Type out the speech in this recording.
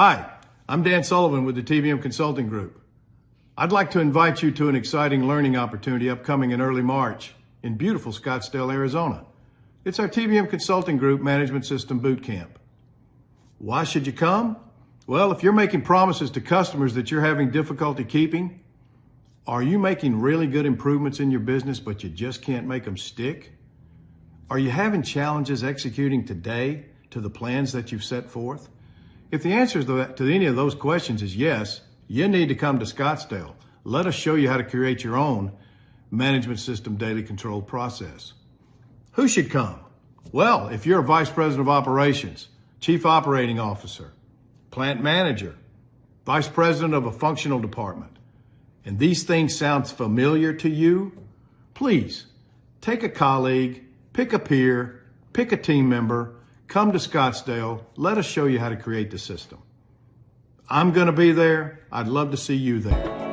Hi, I'm Dan Sullivan with the TBM Consulting Group. I'd like to invite you to an exciting learning opportunity upcoming in early March in beautiful Scottsdale, Arizona. It's our TBM Consulting Group Management System Bootcamp. Why should you come? Well, if you're making promises to customers that you're having difficulty keeping, are you making really good improvements in your business but you just can't make them stick? Are you having challenges executing today to the plans that you've set forth? If the answer to any of those questions is yes, you need to come to Scottsdale. Let us show you how to create your own management system daily control process. Who should come? Well, if you're a vice president of operations, chief operating officer, plant manager, vice president of a functional department, and these things sound familiar to you, please take a colleague, pick a peer, pick a team member, come to Scottsdale. Let us show you how to create the system. I'm going to be there. I'd love to see you there.